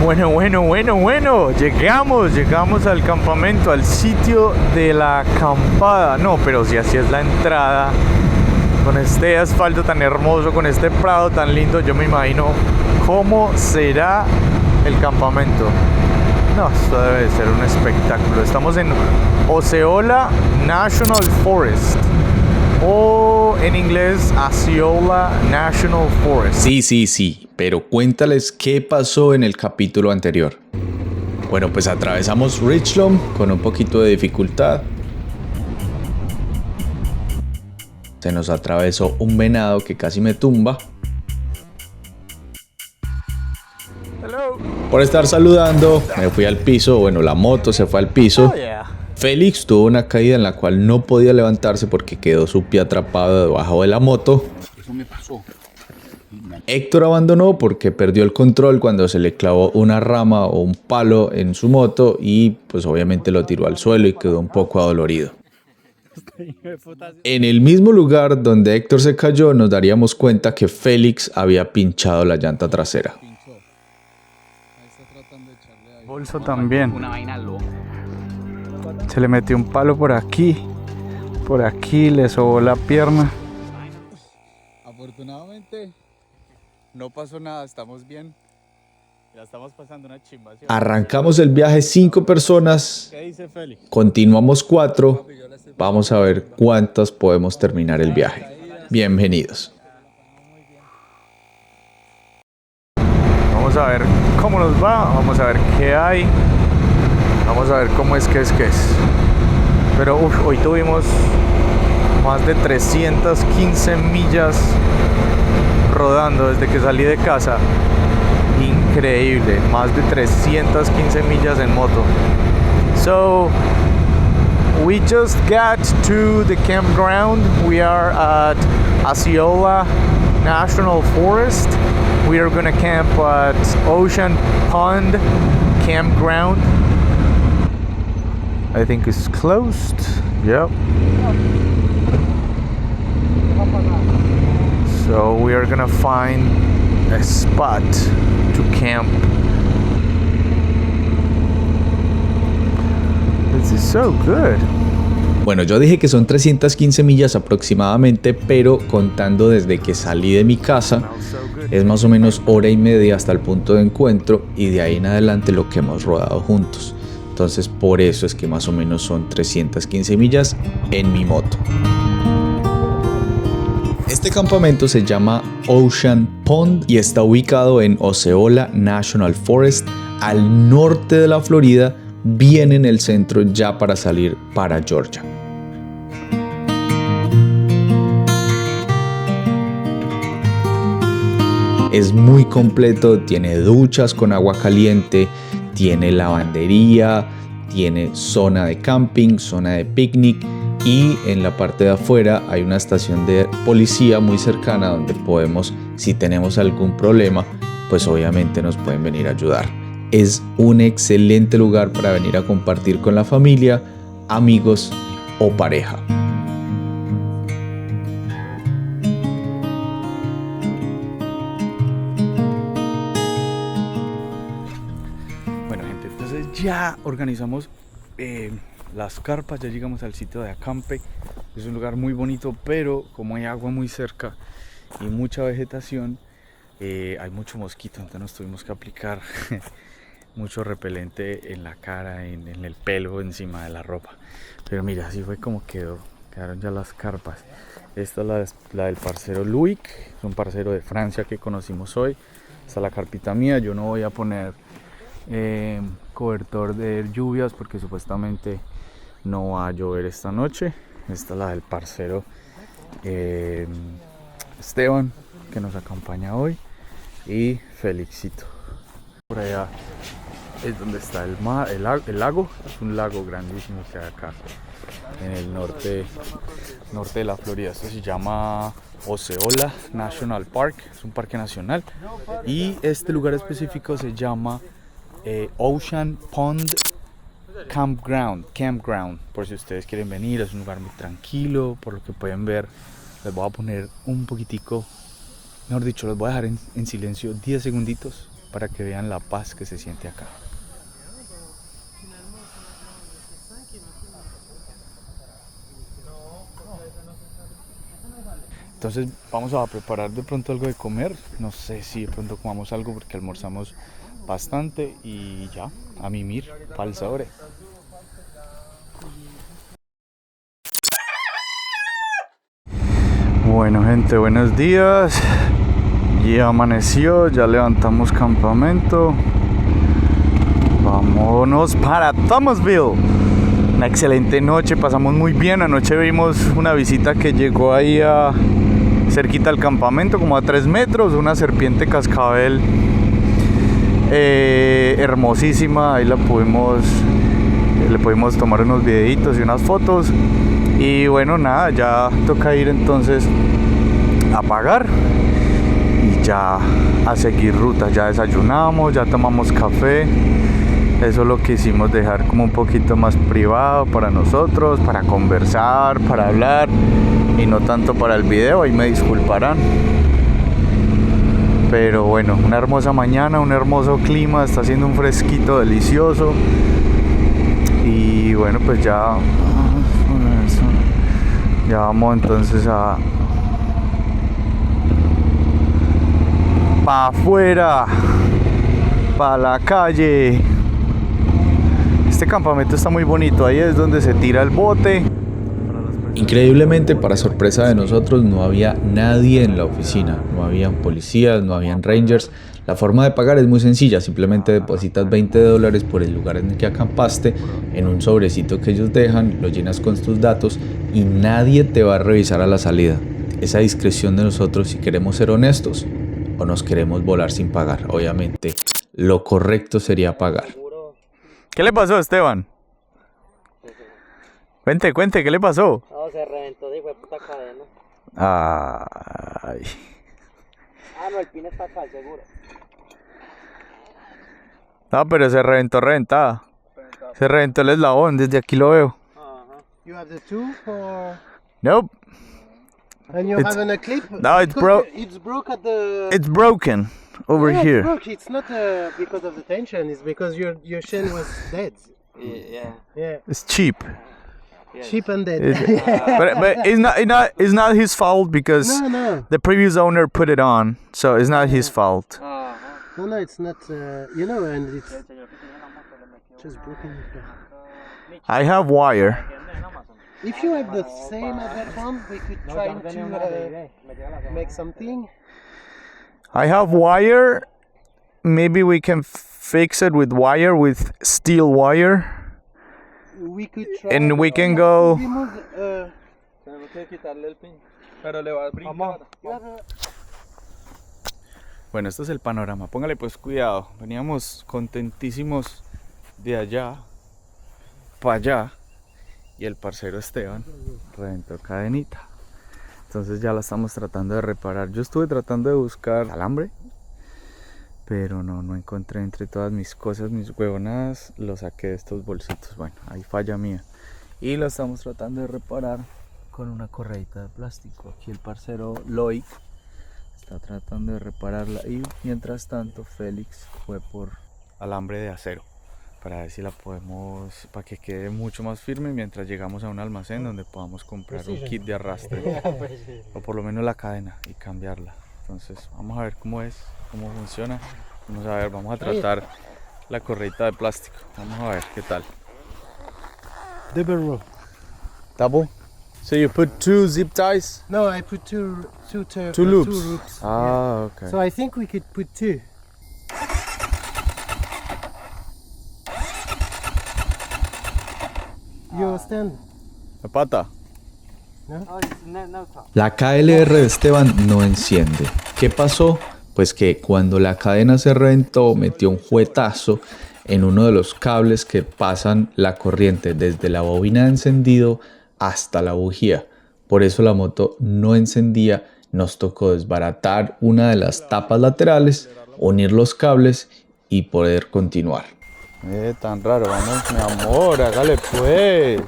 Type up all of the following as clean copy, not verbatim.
Bueno, llegamos al campamento, al sitio de la acampada. No, pero si así es la entrada, con este asfalto tan hermoso, con este prado tan lindo, yo me imagino cómo será el campamento. No, esto debe ser un espectáculo. Estamos en Osceola National Forest, o en inglés Osceola National Forest. Sí, pero cuéntales qué pasó en el capítulo anterior. Bueno, pues atravesamos Richland con un poquito de dificultad. Se nos atravesó un venado que casi me tumba. Hello. Por estar saludando, me fui al piso. Bueno, la moto se fue al piso. Oh, yeah. Félix tuvo una caída en la cual no podía levantarse porque quedó su pie atrapado debajo de la moto. Eso me pasó. Héctor abandonó porque perdió el control cuando se le clavó una rama o un palo en su moto y pues obviamente lo tiró al suelo y quedó un poco adolorido. En el mismo lugar donde Héctor se cayó nos daríamos cuenta que Félix había pinchado la llanta trasera. Bolso también. Una vaina loca. Se le metió un palo por aquí, le sobó la pierna. Afortunadamente no pasó nada, estamos bien. La estamos pasando una chimba. ¿Sí? Arrancamos el viaje 5 personas, ¿Qué dice Félix? continuamos 4, vamos a ver cuántas podemos terminar el viaje. Bienvenidos. Vamos a ver cómo nos va, vamos a ver qué hay, vamos a ver cómo es. Pero hoy tuvimos más de 315 millas rodando desde que salí de casa. Increíble, más de 315 millas en moto. So we just got to the campground. We are at Osceola National Forest. We are gonna camp at Ocean Pond Campground. I think it's closed. Yep. So we are gonna find a spot to camp. This is so good. Bueno, yo dije que son 315 millas aproximadamente, pero contando desde que salí de mi casa, es más o menos hora y media hasta el punto de encuentro y de ahí en adelante lo que hemos rodado juntos. Entonces por eso es que más o menos son 315 millas en mi moto. Este campamento se llama Ocean Pond y está ubicado en Osceola National Forest, al norte de la Florida, bien en el centro ya para salir para Georgia. Es muy completo, tiene duchas con agua caliente, tiene lavandería, tiene zona de camping, zona de picnic y en la parte de afuera hay una estación de policía muy cercana donde podemos, si tenemos algún problema, pues obviamente nos pueden venir a ayudar. Es un excelente lugar para venir a compartir con la familia, amigos o pareja. Bueno, gente, entonces ya organizamos las carpas, ya llegamos al sitio de acampe. Es un lugar muy bonito, pero como hay agua muy cerca y mucha vegetación, hay mucho mosquito, entonces nos tuvimos que aplicar mucho repelente en la cara, en el pelo, encima de la ropa. Pero mira, así fue como quedaron ya las carpas. Esta es la del parcero Luik, es un parcero de Francia que conocimos hoy. Esta es la carpita mía. Yo no voy a poner cobertor de lluvias porque supuestamente no va a llover esta noche. Esta es la del parcero Esteban, que nos acompaña hoy, y Felixito. Por allá es donde está el lago. Es un lago grandísimo que hay acá en el norte de la Florida. Esto se llama Osceola National Park, es un parque nacional, y este lugar específico se llama Ocean Pond Campground, por si ustedes quieren venir. Es un lugar muy tranquilo, por lo que pueden ver. Les voy a poner un poquitico, mejor dicho, los voy a dejar en silencio 10 segunditos para que vean la paz que se siente acá. Entonces vamos a preparar de pronto algo de comer. No sé si de pronto comamos algo porque almorzamos bastante y ya, a mimir, para el sobre. Bueno gente, buenos días. Ya amaneció, ya levantamos campamento. Vámonos para Thomasville. Una excelente noche, pasamos muy bien. Anoche vimos una visita que llegó ahí cerquita al campamento, como a 3 metros, una serpiente cascabel hermosísima. Ahí le pudimos tomar unos videitos y unas fotos. Y bueno, nada, ya toca ir entonces a pagar y ya a seguir ruta. Ya desayunamos, ya tomamos café. Eso es lo que hicimos, dejar como un poquito más privado para nosotros, para conversar, para hablar y no tanto para el video, ahí me disculparán. Pero bueno, una hermosa mañana, un hermoso clima, está haciendo un fresquito delicioso. Y bueno, pues ya vamos entonces para afuera, para la calle. Este campamento está muy bonito, ahí es donde se tira el bote. Increíblemente, para sorpresa de nosotros, no había nadie en la oficina, no habían policías, no habían rangers. La forma de pagar es muy sencilla, simplemente depositas $20 por el lugar en el que acampaste en un sobrecito que ellos dejan, lo llenas con tus datos y nadie te va a revisar a la salida. Esa discreción de nosotros si queremos ser honestos o nos queremos volar sin pagar. Obviamente, lo correcto sería pagar. ¿Qué le pasó a Esteban? Cuente, ¿qué le pasó? No, se reventó de puta cadena. Ay. No, el pin está acá, seguro. No, pero se reventó reventada. Se reventó el eslabón, desde aquí lo veo. You have the two or Nope. and you It's- have a clip? No, it's Because it's broke at the It's broken over No, here. It's broke. It's not because of the tension, it's because your chain was dead. Yeah. Yeah. It's cheap. Cheap and dead. But it's not his fault because No. the previous owner put it on, so it's not his fault. No, it's not and it's just broken. I have wire. If you have the same as that one, we could try to make something. I have wire. Maybe we can fix it with steel wire. We could try. And we can go. Remove, Tenemos que quitarle el pin, pero le va a brincar. Bueno, este es el panorama. Póngale pues cuidado. Veníamos contentísimos de allá para allá y el parcero Esteban reventó cadenita. Entonces ya la estamos tratando de reparar. Yo estuve tratando de buscar alambre, pero no encontré entre todas mis cosas, mis huevonadas. Lo saqué de estos bolsitos. Bueno, ahí falla mía. Y la estamos tratando de reparar con una correita de plástico. Aquí el parcero Loic está tratando de repararla y mientras tanto Félix fue por alambre de acero para ver si la podemos, para que quede mucho más firme mientras llegamos a un almacén donde podamos comprar un kit de arrastre o por lo menos la cadena y cambiarla. Entonces vamos a ver cómo funciona. Vamos a tratar la correita de plástico. Vamos a ver qué tal. double row. Double? So you put 2 zip ties? No, I put two loops. loops. Ah, okay. So I think we could put 2. You stand? La pata. La KLR de Esteban no enciende. ¿Qué pasó? Pues que cuando la cadena se reventó, metió un juetazo en uno de los cables que pasan la corriente desde la bobina de encendido hasta la bujía. Por eso la moto no encendía. Nos tocó desbaratar una de las tapas laterales, unir los cables y poder continuar. Tan raro, vamos mi amor, hágale pues.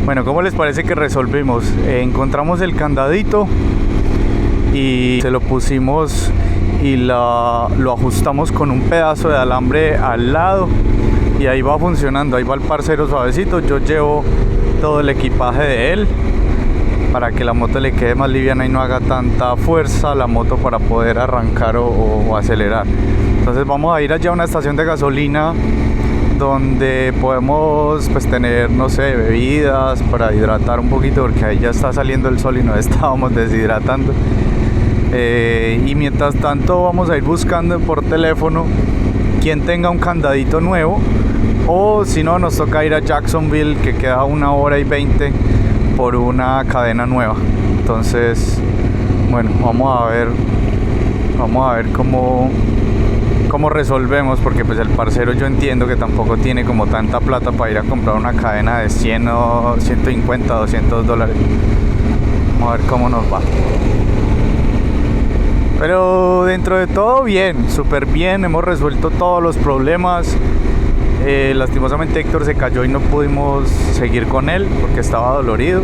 Bueno, ¿cómo les parece que resolvimos? Encontramos el candadito y se lo pusimos y lo ajustamos con un pedazo de alambre al lado y ahí va funcionando, ahí va el parcero suavecito. Yo llevo todo el equipaje de él para que la moto le quede más liviana y no haga tanta fuerza a la moto para poder arrancar o acelerar. Entonces vamos a ir allá a una estación de gasolina donde podemos pues tener, no sé, bebidas para hidratar un poquito, porque ahí ya está saliendo el sol y nos estábamos deshidratando. Y mientras tanto vamos a ir buscando por teléfono quien tenga un candadito nuevo, o si no nos toca ir a Jacksonville, que queda 1 hora y 20 por una cadena nueva. Entonces, bueno, vamos a ver cómo resolvemos, porque pues el parcero yo entiendo que tampoco tiene como tanta plata para ir a comprar una cadena de 100 o 150, 200 dólares. Vamos a ver cómo nos va. Pero dentro de todo bien, súper bien, hemos resuelto todos los problemas. Lastimosamente Héctor se cayó y no pudimos seguir con él porque estaba dolorido.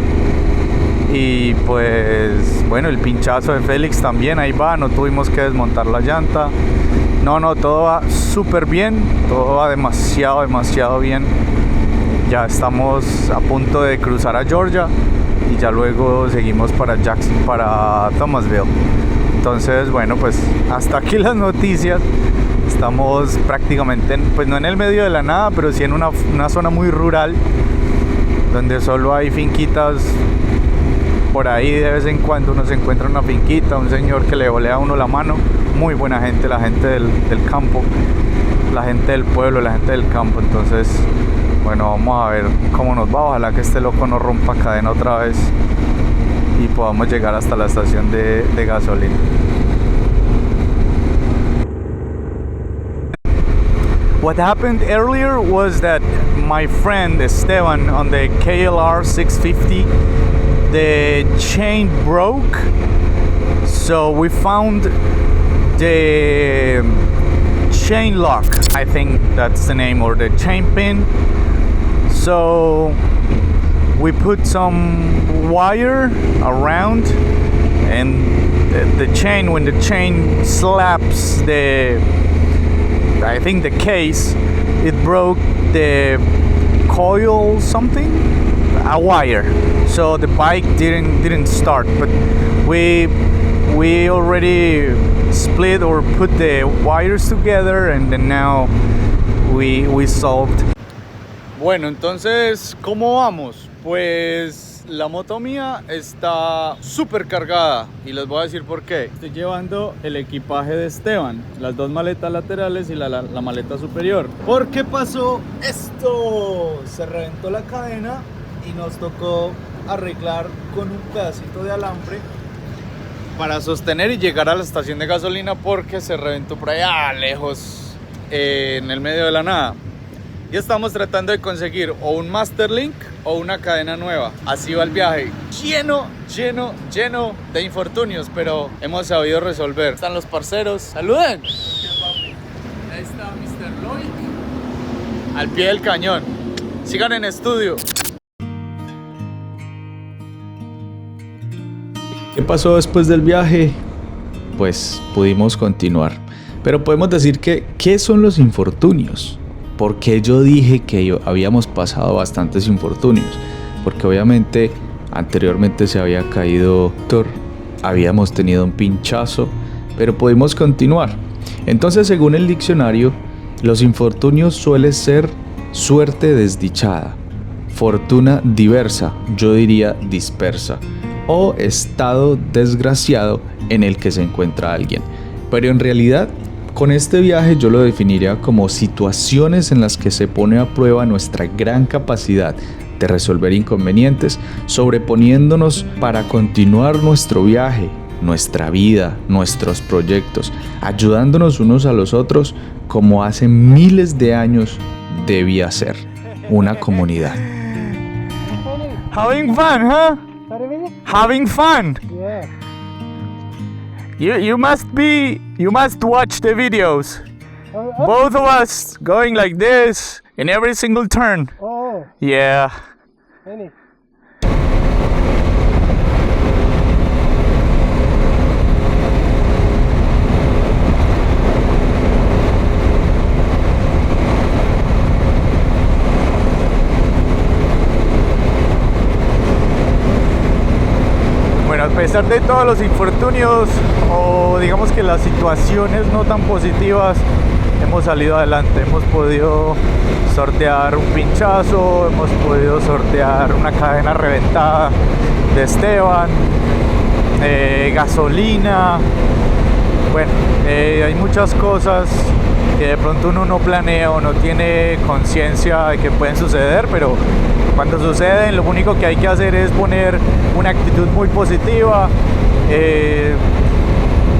Y pues bueno, el pinchazo de Félix también, ahí va, no tuvimos que desmontar la llanta. No, todo va súper bien, todo va demasiado bien. Ya estamos a punto de cruzar a Georgia y ya luego seguimos para Thomasville. Entonces, bueno, pues hasta aquí las noticias. Estamos prácticamente, pues no en el medio de la nada, pero sí en una zona muy rural, donde solo hay finquitas. Por ahí de vez en cuando uno se encuentra una finquita, un señor que le volea a uno la mano. Muy buena gente, la gente del campo, la gente del pueblo, la gente del campo. Entonces, bueno, vamos a ver cómo nos va. Ojalá que este loco no rompa cadena otra vez y podamos llegar hasta la estación de gasolina. What happened earlier was that my friend Esteban on the KLR 650, the chain broke, so we found the chain lock, I think that's the name, or the chain pin. So we put some wire around, and the chain, when the chain slaps I think the case, it broke the coil something, a wire, so the bike didn't start. But we already split or put the wires together, and then now we solved. Bueno, entonces, ¿cómo vamos? Pues la moto mía está súper cargada y les voy a decir por qué. Estoy llevando el equipaje de Esteban, las 2 maletas laterales y la maleta superior. ¿Por qué pasó esto? Se reventó la cadena y nos tocó arreglar con un pedacito de alambre para sostener y llegar a la estación de gasolina, porque se reventó por allá lejos, en el medio de la nada. Y estamos tratando de conseguir o un Masterlink o una cadena nueva. Así va el viaje, lleno de infortunios, pero hemos sabido resolver. Están los parceros, saluden. Ahí está Mr. Loic al pie del cañón. Sigan en estudio. ¿Qué pasó después del viaje? Pues pudimos continuar. Pero podemos decir que, ¿qué son los infortunios? Porque yo dije que habíamos pasado bastantes infortunios, porque obviamente anteriormente se había caído Thor, habíamos tenido un pinchazo, pero pudimos continuar. Entonces, según el diccionario, los infortunios suelen ser suerte desdichada, fortuna diversa, yo diría dispersa, o estado desgraciado en el que se encuentra alguien. Pero en realidad, con este viaje yo lo definiría como situaciones en las que se pone a prueba nuestra gran capacidad de resolver inconvenientes, sobreponiéndonos para continuar nuestro viaje, nuestra vida, nuestros proyectos, ayudándonos unos a los otros como hace miles de años debía ser, una comunidad. Having fun, huh? Having fun. Yeah. You must watch the videos. Both of us going like this in every single turn. Oh, Yeah. Benny. pesar de todos los infortunios o digamos que las situaciones no tan positivas, hemos salido adelante. Hemos podido sortear un pinchazo, hemos podido sortear una cadena reventada de Esteban, gasolina. Bueno, hay muchas cosas que de pronto uno no planea o no tiene conciencia de que pueden suceder, pero cuando suceden lo único que hay que hacer es poner una actitud muy positiva,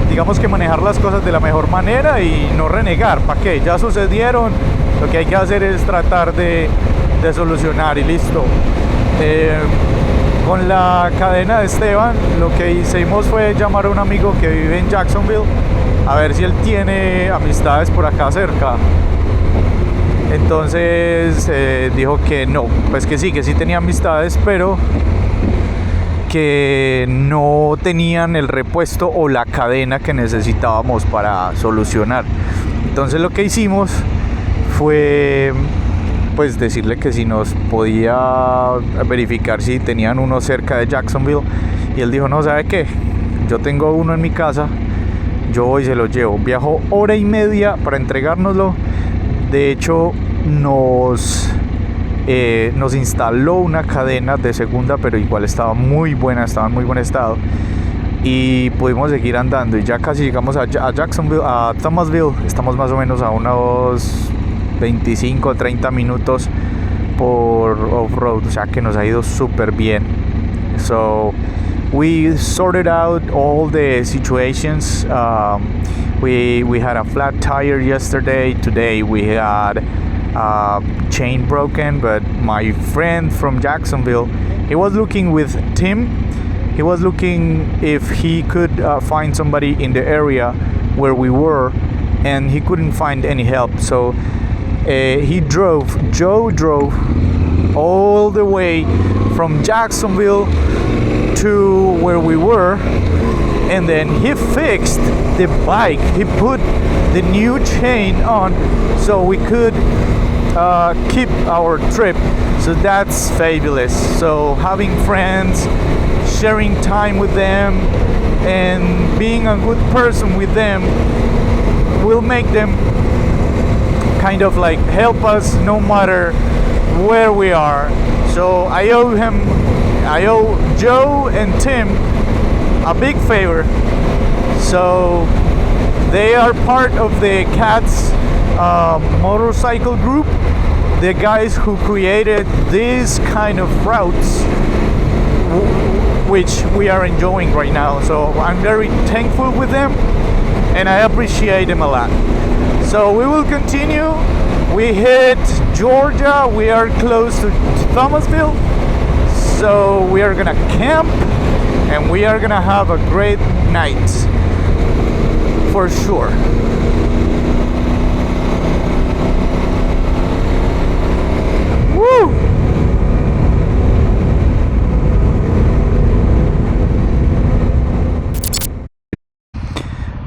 digamos que manejar las cosas de la mejor manera y no renegar. ¿Para qué? Ya sucedieron, lo que hay que hacer es tratar de solucionar y listo. Con la cadena de Esteban, lo que hicimos fue llamar a un amigo que vive en Jacksonville a ver si él tiene amistades por acá cerca. Entonces dijo que no, pues que sí tenía amistades, pero que no tenían el repuesto o la cadena que necesitábamos para solucionar. Entonces lo que hicimos fue pues decirle que si nos podía verificar si tenían uno cerca de Jacksonville, y él dijo: no, ¿sabe qué? Yo tengo uno en mi casa, yo voy y se lo llevo. Viajó 1.5 horas para entregárnoslo. De hecho nos instaló una cadena de segunda, pero igual estaba muy buena, estaba en muy buen estado, y pudimos seguir andando y ya casi llegamos a Jacksonville, a Thomasville. Estamos más o menos a unos 25 o 30 minutos por off-road, o sea que nos ha ido súper bien. So we sorted out all the situations. We had a flat tire yesterday. Today we had chain broken, but my friend from Jacksonville, he was looking with Tim. He was looking if he could find somebody in the area where we were, and he couldn't find any help. So Joe drove all the way from Jacksonville to where we were, and then he fixed the bike. He put the new chain on so we could keep our trip. So that's fabulous. So having friends, sharing time with them, and being a good person with them will make them kind of like help us no matter where we are. So I owe Joe and Tim a big favor. So they are part of the Cats motorcycle group, the guys who created these kind of routes which we are enjoying right now. So I'm very thankful with them and I appreciate them a lot. So we will continue. We hit Georgia. We are close to Thomasville. So we are gonna camp and we are gonna have a great night for sure. Woo!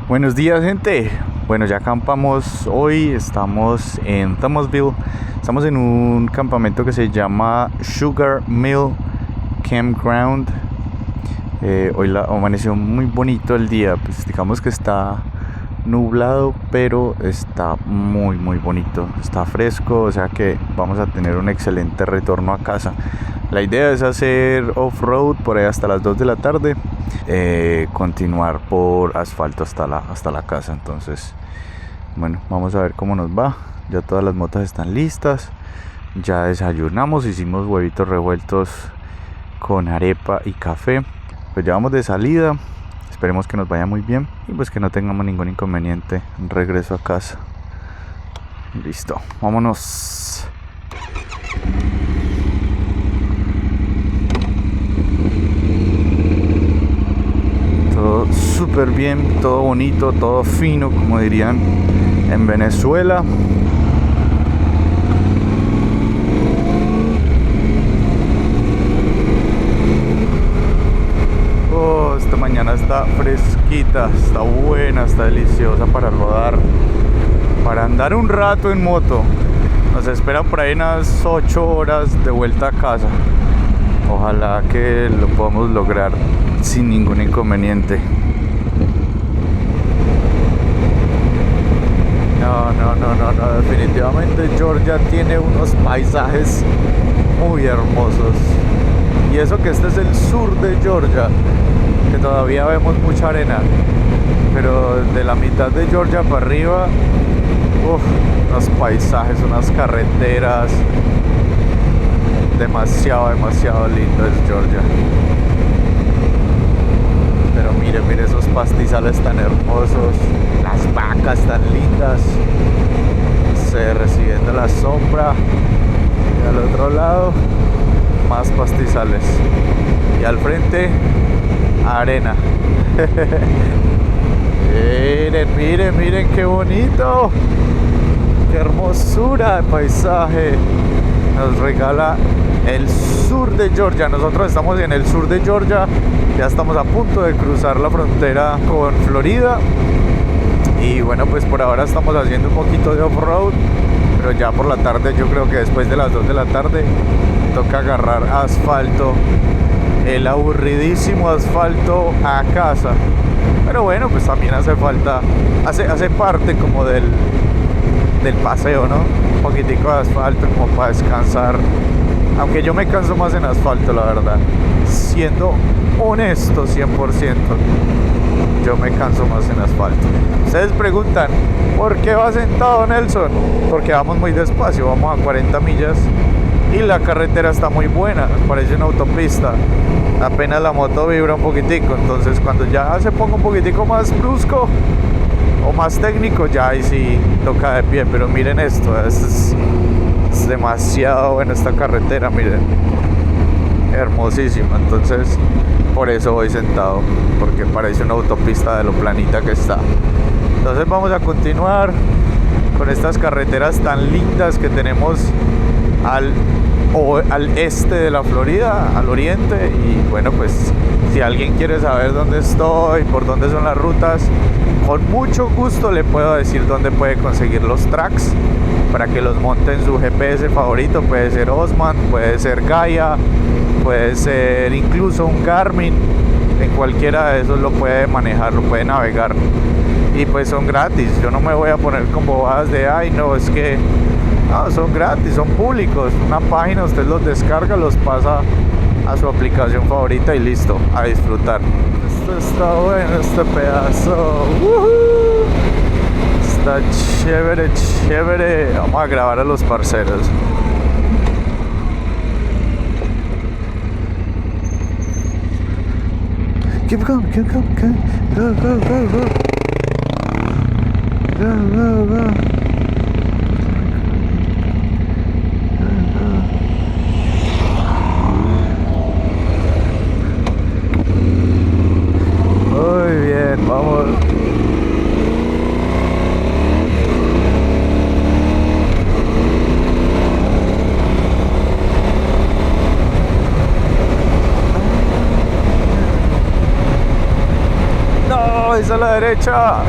Buenos días, gente. Bueno, ya acampamos hoy, estamos en Thomasville, estamos en un campamento que se llama Sugar Mill Campground. Hoy amaneció muy bonito el día, pues digamos que está nublado, pero está muy bonito, está fresco, o sea que vamos a tener un excelente retorno a casa. La idea es hacer off-road por ahí hasta las 2 de la tarde, continuar por asfalto hasta la casa. Entonces, bueno, vamos a ver cómo nos va. Ya todas las motos están listas, ya desayunamos, hicimos huevitos revueltos con arepa y café. Pues ya vamos de salida, esperemos que nos vaya muy bien y pues que no tengamos ningún inconveniente en regreso a casa. Listo, vámonos. Todo súper bien, todo bonito, todo fino, como dirían en Venezuela. Oh, esta mañana está fresquita, está buena, está deliciosa para rodar, para andar un rato en moto. Nos esperan por ahí unas 8 horas de vuelta a casa. Ojalá que lo podamos lograr. sin ningún inconveniente. No, definitivamente Georgia tiene unos paisajes muy hermosos. Y eso que este es el sur de Georgia, que todavía vemos mucha arena, pero de la mitad de Georgia para arriba, unos paisajes, unas carreteras, demasiado lindo es Georgia. Pero mire esos pastizales tan hermosos, las vacas tan lindas, recibiendo la sombra, y al otro lado más pastizales, y al frente arena. Miren qué bonito, qué hermosura de paisaje nos regala el sur de Georgia. Nosotros estamos en el sur de Georgia, ya estamos a punto de cruzar la frontera con Florida. Y bueno, pues por ahora estamos haciendo un poquito de off-road, pero ya por la tarde, yo creo que después de las 2 de la tarde, toca agarrar asfalto, el aburridísimo asfalto a casa. Pero bueno, pues también hace falta, hace parte como del paseo, ¿no? Un poquitico de asfalto como para descansar. Aunque yo me canso más en asfalto, la verdad. Siendo honesto 100%, yo me canso más en asfalto. Ustedes preguntan, ¿por qué va sentado Nelson? Porque vamos muy despacio, vamos a 40 millas y la carretera está muy buena, parece una autopista. Apenas la moto vibra un poquitico, entonces cuando ya se ponga un poquitico más brusco o más técnico, ya ahí sí toca de pie. Pero miren esto, es demasiado buena esta carretera, miren, hermosísima. Entonces por eso voy sentado, porque parece una autopista de lo planita que está. Entonces vamos a continuar con estas carreteras tan lindas que tenemos al este de la Florida, al oriente. Y bueno, pues si alguien quiere saber dónde estoy, por dónde son las rutas, con mucho gusto le puedo decir dónde puede conseguir los tracks para que los monte en su GPS favorito. Puede ser Osman, puede ser Gaia, puede ser incluso un Garmin. En cualquiera de esos lo puede manejar, lo puede navegar. Y pues son gratis. Yo no me voy a poner con bobadas de ay no, es que no, son gratis, son públicos. Una página, usted los descarga, los pasa a su aplicación favorita y listo, a disfrutar. Esto está bueno, este pedazo. Está chévere. Vamos a grabar a los parceros. Keep going. Go. Muy bien, vamos. No, es a la derecha.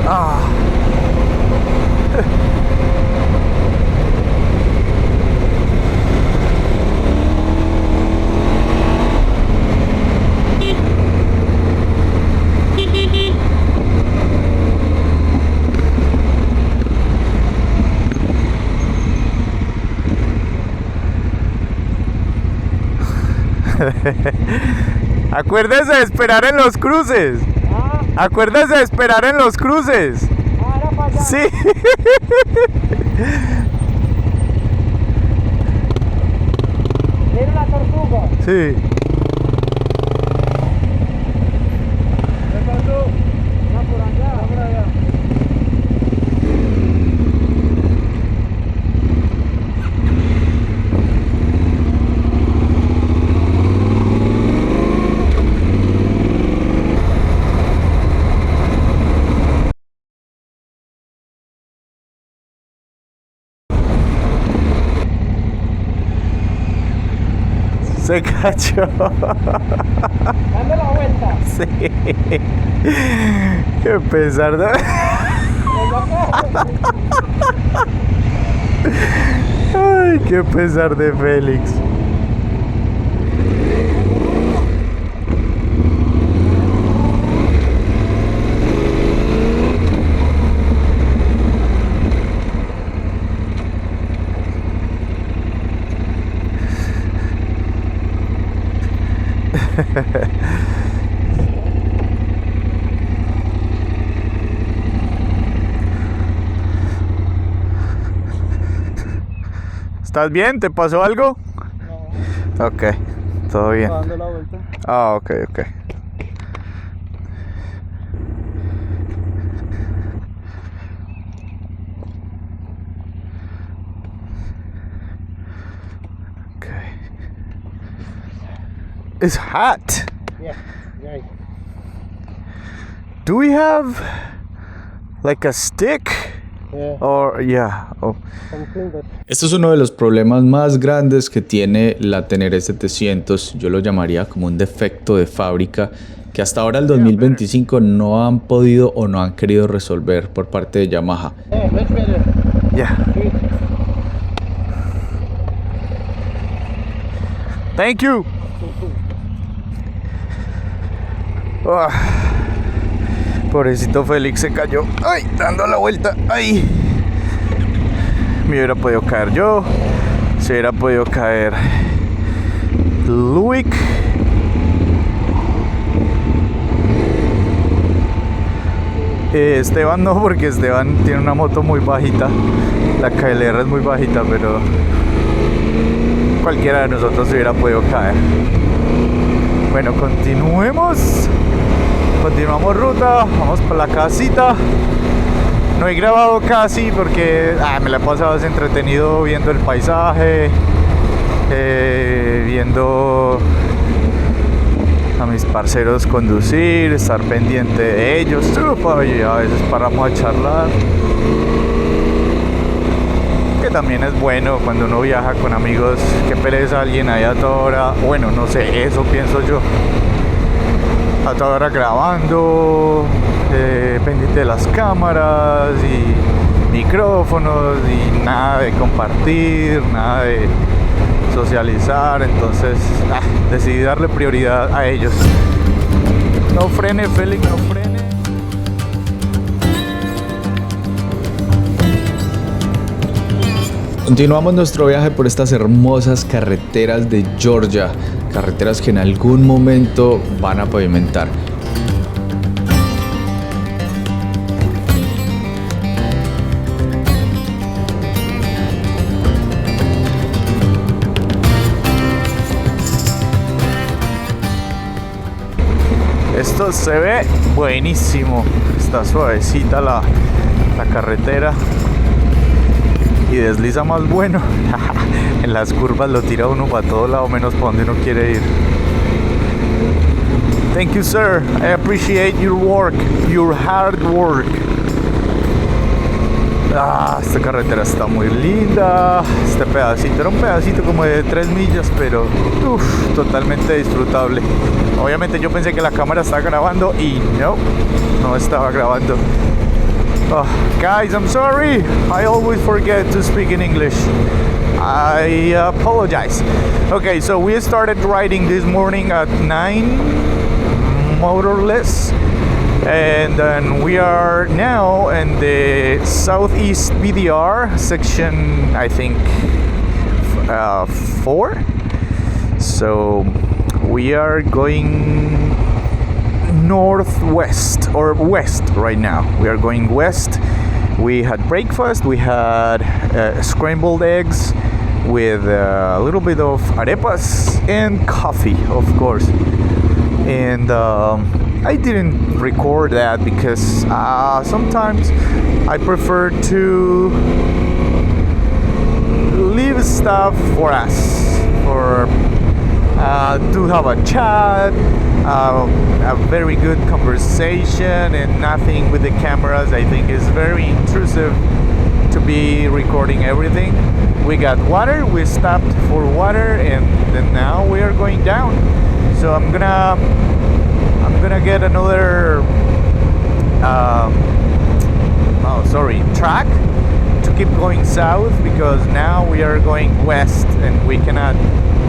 Acuérdese de esperar en los cruces. Acuérdese de esperar en los cruces. Era para allá. Sí. Mira la tortuga. Sí. ¿Qué pasó? Ya por allá. Se cachó. Dame la vuelta. Sí. Qué pesar de... Ay, qué pesar de Félix. ¿Estás bien? ¿Te pasó algo? No, Ok, todo bien. dando la vuelta. Ah, ok, ok. Okay. It's hot. Yeah, right. Do we have like a stick? Yeah, Or yeah. Oh. something that Esto es uno de los problemas más grandes que tiene la Tenere 700. Yo lo llamaría como un defecto de fábrica que hasta ahora el 2025 no han podido o no han querido resolver por parte de Yamaha. much better. Yeah. Good. Thank you. Ah, pobrecito Félix se cayó. Ay, dando la vuelta. Ay. Me hubiera podido caer yo. Se hubiera podido caer Luik. Esteban no, porque Esteban tiene una moto muy bajita. La KLR es muy bajita, pero cualquiera de nosotros se hubiera podido caer. Bueno, continuamos ruta, vamos para la casita. No he grabado casi porque me la he pasado entretenido viendo el paisaje, viendo a mis parceros conducir, estar pendiente de ellos. Y a veces paramos a charlar, que también es bueno cuando uno viaja con amigos. Qué pereza alguien ahí a toda hora, bueno, no sé, eso pienso yo, a toda hora grabando, pendiente de las cámaras y micrófonos, y nada de compartir, nada de socializar. Entonces decidí darle prioridad a ellos. No frene, Félix, no frene. Continuamos nuestro viaje por estas hermosas carreteras de Georgia, carreteras que en algún momento van a pavimentar. Esto se ve buenísimo, está suavecita la carretera y desliza más bueno. En las curvas lo tira uno para todo lado menos para donde uno quiere ir. Thank you, sir. I appreciate your work, your hard work. Esta carretera está muy linda. Este pedacito era un pedacito como de 3 millas, pero totalmente disfrutable. Obviamente yo pensé que la cámara estaba grabando y no estaba grabando. Guys, I'm sorry. I always forget to speak in English. I apologize. Okay, so we started riding this morning at 9, more or less. And then we are now in the Southeast BDR section, I think 4. So we are going northwest or west right now. We are going west. We had breakfast. We had scrambled eggs with a little bit of arepas and coffee, of course. And I didn't record that because sometimes I prefer to leave stuff for us, for to have a chat, a very good conversation, and nothing with the cameras. I think is very intrusive to be recording everything. We got water, we stopped for water, and then now we are going down. So I'm gonna get another track to keep going south, because now we are going west and we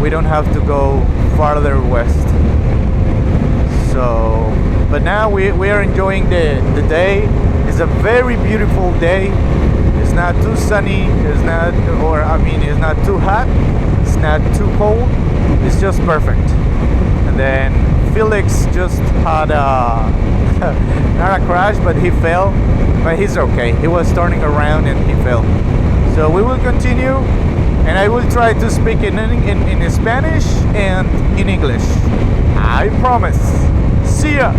don't have to go farther west. So but now we are enjoying the day. It's a very beautiful day. It's not too sunny, it's not too hot, it's not too cold, it's just perfect. And then Felix just had a not a crash, but he fell. But he's okay. He was turning around and he fell. So we will continue, and I will try to speak in Spanish and in English. I promise. See ya.